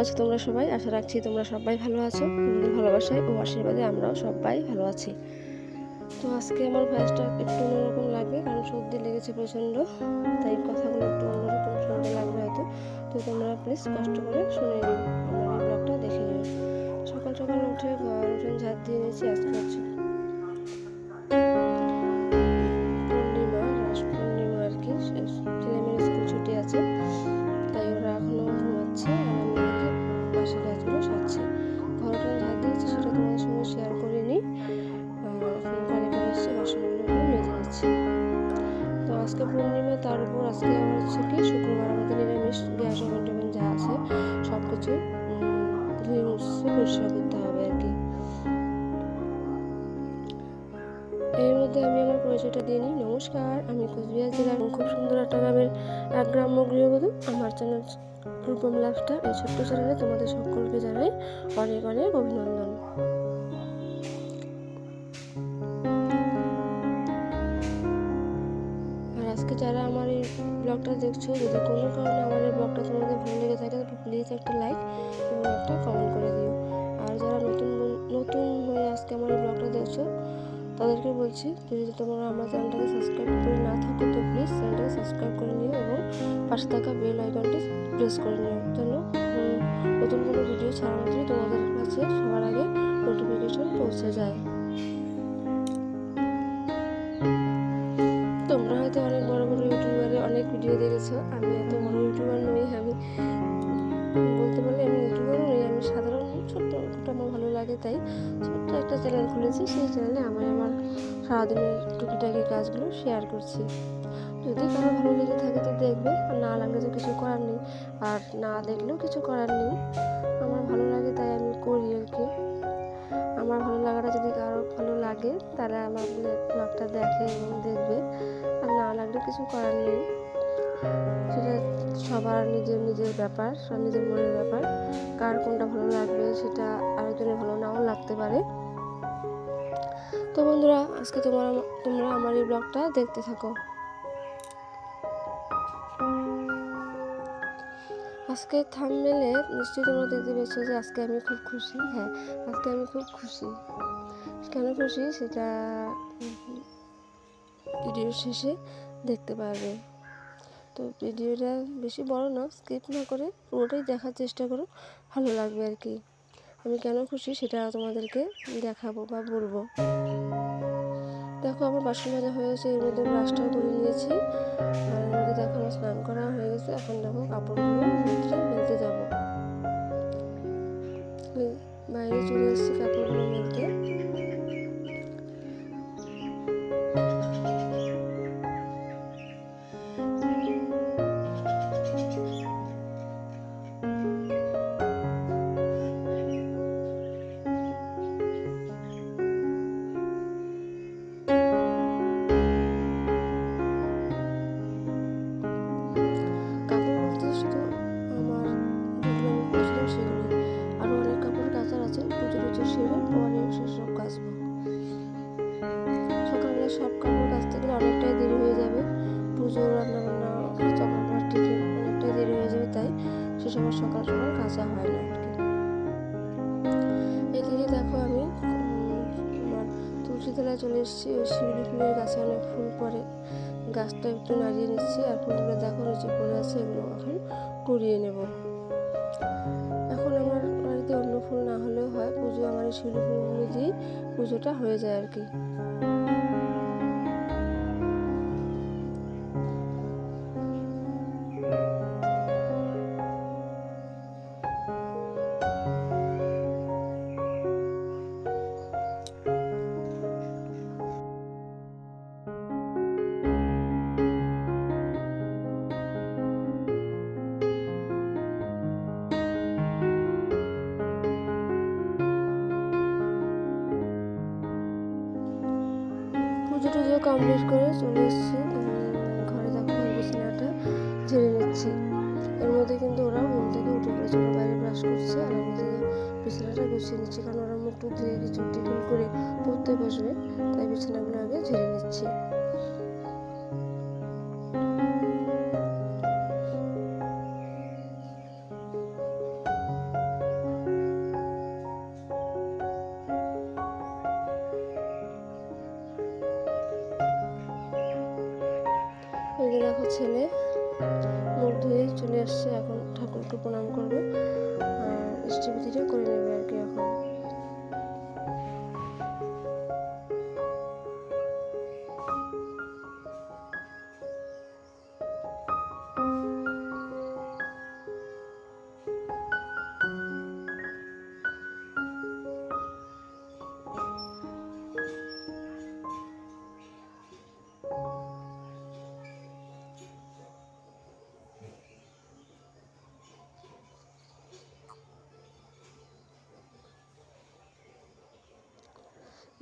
আছো তোমরা সবাই? আশা রাখছি তোমরা সবাই ভালো আছো। তোমাদের ভালোবাসায় ও আশীর্বাদে আমরাও সবাই ভালো আছি। তো আজকে আমার ভয়েসটা একটু অন্যরকম লাগবে, কারণ সর্দি লেগেছে প্রচণ্ড, তাই কথাগুলো একটু অন্যরকম শুনতে লাগবে হয়তো। তো তোমরা প্লিজ কষ্ট করে শুনে নিও, আমার এই ব্লগটা দেখে নিও। সকাল সকাল উঠে ঘর উঠে ঝাড় দিয়ে নিয়েছি। আজকে হচ্ছে পূর্ণিমা, রাস পূর্ণিমা আর কি। ছেলেমেয়ের স্কুল ছুটি আছে, তাই ওরা এখনো ঘুমাচ্ছে আর আমি এদিকে বাসি গাছগুলো সারছি। ঘরটা ঝাড় দিয়েছি, সেটা তোমাদের সঙ্গে শেয়ার করিনি। এখন কানে করে এসছে, বাসনগুলো মেজে নিচ্ছি। তো আজকে পূর্ণিমা, তার উপর আজকে আমার হচ্ছে কি শুক্রবার, আমাদের নিরামিষ। গ্যাস ওভেন টোভেন যা আছে সব কিছু ধুয়ে মুছে পরিষ্কার করতে হবে আর কি। এর মধ্যে আমি আমার পরিচয়টা দিয়ে নিই। নমস্কার, আমি কোচবিহার জেলার খুব সুন্দর একটা গ্রামের এক গ্রাম্য গৃহবধূ। আমার চ্যানেল রূপম লাইফস্টাইল, এই ছোট্ট চ্যানেলে তোমাদের সকলকে জানাই অনেক অনেক অভিনন্দন। আর আজকে যারা আমার এই ব্লগটা দেখছো, যদি কোনো কারণে আমার এই ব্লগটা তোমাদের ভালো লেগে থাকে তো প্লিজ একটা লাইক এবং একটা কমেন্ট করে দিও। আর যারা নতুন হয়ে আজকে আমার এই ব্লগটা দেখছো, তাদেরকে বলছি, যদি তোমরা আমার চ্যানেলটাকে সাবস্ক্রাইব করে না থাকো তো প্লিজ চ্যানেলটাকে সাবস্ক্রাইব করে নিও এবং পাশে থাকা বেল আইকনটি প্রেস করে নিও, যেন নতুন কোনো ভিডিও ছাড়া মাত্রই তোমাদের কাছে সবার আগে নোটিফিকেশন পৌঁছে যায়। তোমরা হয়তো অনেক বড় বড় ইউটিউবারে অনেক ভিডিও দেখেছো, আমি এত বড় ইউটিউবার নই। আমি বলতে পারলে আমি ইউটিউবারও নই, আমি সাধারণ ছোট্ট আমার ভালো লাগে তাই ছোট্ট একটা চ্যানেল খুলেছি। সেই চ্যানেলে আমার সারাদিনের টুকিটাকি কাজগুলো শেয়ার করছি। যদি কারো ভালো লেগে থাকে তো দেখবে, আর না লাগলে তো কিছু করার নেই, আর না দেখলেও কিছু করার নেই। আমার ভালো লাগে তাই আমি করি আর কি। আমার ভালো লাগাটা যদি কারো ভালো লাগে তারা আমার ব্লগটা দেখে এবং দেখবে, আর না লাগলে কিছু করার নেই। সেটা সবার নিজের নিজের ব্যাপার, সব নিজের মনের ব্যাপার। কার কোনটা ভালো লাগবে সেটা আরেকজনের ভালো নাও লাগতে পারে। তো বন্ধুরা, আজকে তোমরা আমার এই ব্লগটা দেখতে থাকো। আজকে থাম্বনেলে নিশ্চয়ই তোমরা দেখতে পেয়েছো যে আজকে আমি খুব খুশি। হ্যাঁ, আজকে আমি খুব খুশি। কেন খুশি সেটা ভিডিওর শেষে দেখতে পারবে। তো ভিডিওটা বেশি বড় না, স্কিপ না করে পুরোটাই দেখার চেষ্টা করো, ভালো লাগবে আর কি। আমি কেন খুশি সেটা তোমাদেরকে দেখাবো বা বলবো। দেখো, আমার বাসন মাজা হয়ে গেছে, এর মধ্যে ব্রাশটাও করে নিয়েছি। আর এর মধ্যে দেখো আমার স্নান করা হয়ে গেছে। এখন দেখো কাপড়গুলো রোদ্রে মেলতে যাবো। বাইরে চলে এসেছি কাপড়গুলো মেলতে। সকালবেলা সব কাপড় কাচতে গেলে অনেকটাই দেরি হয়ে যাবে, পুজো, রান্নাবান্না, সকালবেলা টিফিন, অনেকটাই দেরি হয়ে যাবে, তাই সেসব সকাল সকাল কাচা হয় না আর কি। এদিকে দেখো আমি আমার তুলসী তলায় চলে এসেছি। ওই শিউলি ফুলের গাছে অনেক ফুল পড়ে, গাছটা একটু নাড়িয়ে নিচ্ছি। আর ফুলগুলো দেখো নিচে পড়ে আছে, এগুলো এখন কুড়িয়ে নেব। এখন আমার বাড়িতে অন্য ফুল না হলেও হয়, পুজো আমার এই শিউলি ফুলগুলো দিয়েই পুজোটা হয়ে যায় আর কি। পুজো টুজো কমপ্লিট করে চলে এসেছি ঘরে। দেখো বিছানাটা ঝেড়ে নিচ্ছি। এর মধ্যে কিন্তু ওরা ঘুম থেকে উঠে পড়েছে, ওরা বাইরে ব্রাশ করছে আর আমি বিছানাটা গুছিয়ে নিচ্ছি, কারণ ওরা মুখ টুক ধুয়ে কিছু টিফিন করে পড়তে বসবে, তাই বিছানাগুলো আগে ঝেড়ে নিচ্ছি। ছেলে মুখ ধুয়ে চলে আসছে, এখন ঠাকুরকে প্রণাম করবে আর ইষ্টবিধিটা করে নেবে আর কি। এখন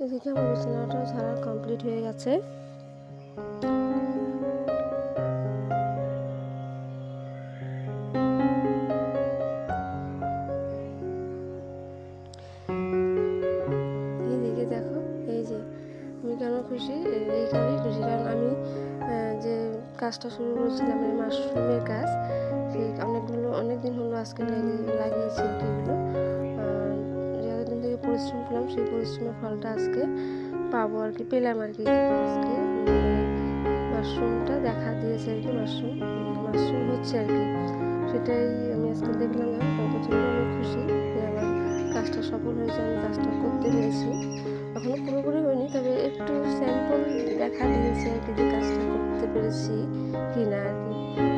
এদিকে আমার বিছানাটা ঝাড়া কমপ্লিট হয়ে গেছে। এইদিকে দেখো, এই যে আমি কেন খুশি, এই কারণেই খুশি কারণ আমি যে কাজটা শুরু করেছিলাম এই মাশরুমের কাজ, সেই অনেক দিন হলো আজকে লাগিয়েছি আর কি। এগুলো যতদিন থেকে পরিশ্রম করলাম সেই পরিশ্রমের ফলটা আজকে পাবো আর কি, পেলাম আর কি। আজকে মাশরুমটা দেখা দিয়েছে আর কি, মাশরুম হচ্ছে আর কি, সেটাই আমি আজকে দেখলাম। প্রচণ্ড অনেক খুশি যে আমার কাজটা সফল হয়েছে, আমি কাজটা করতে পেরেছি। এখনও পুরোপুরি হয়নি, তবে একটু স্যাম্পল দেখা দিয়েছে আর কি যে কাজটা করতে পেরেছি কি না আর কি।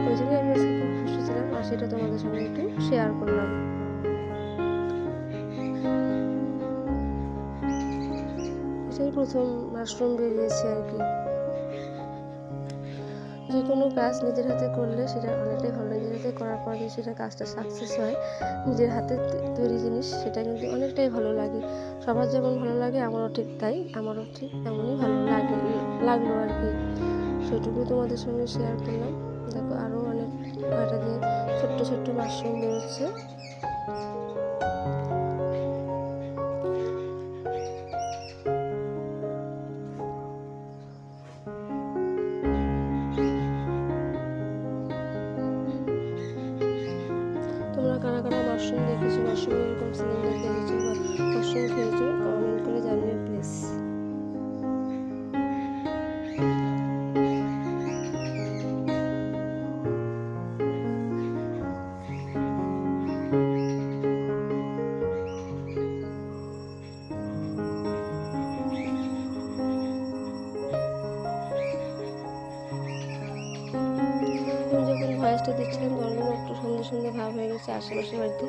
ওই জন্যই আমি আজকে খুব খুশি ছিলাম আর সেটা তোমাদের সঙ্গে একটু শেয়ার করলাম। এটাই প্রথম মাশরুম বেরিয়েছে আর কি। যে কোনো কাজ নিজের হাতে করলে সেটা অনেকটাই ভালো, নিজের হাতে করার পর যে সেটা কাজটা সাকসেস হয়, নিজের হাতে তৈরি জিনিস, সেটা কিন্তু অনেকটাই ভালো লাগে। সবার যেমন ভালো লাগে আমারও ঠিক তাই, আমারও ঠিক এমনই ভালো লাগলো আর কি। সেটুকু তোমাদের সঙ্গে শেয়ার করলাম। দেখো আরও অনেক কয়টা দিয়ে ছোট্ট ছোট্ট মাশরুম বেরোচ্ছে। তোমরা কারা কারা মাশরুম দেখেছো, মাশরুম এরকম সিলিন্ডার দেখেছো বা মাশরুম খেয়েছো, কমেন্ট করে জানিও প্লিজ। আমি যখন ভয়েসটা দিচ্ছিলাম তখন একটু সন্ধ্যে সন্ধ্যে ভাব হয়ে গেছে আশেপাশে বাড়িতে।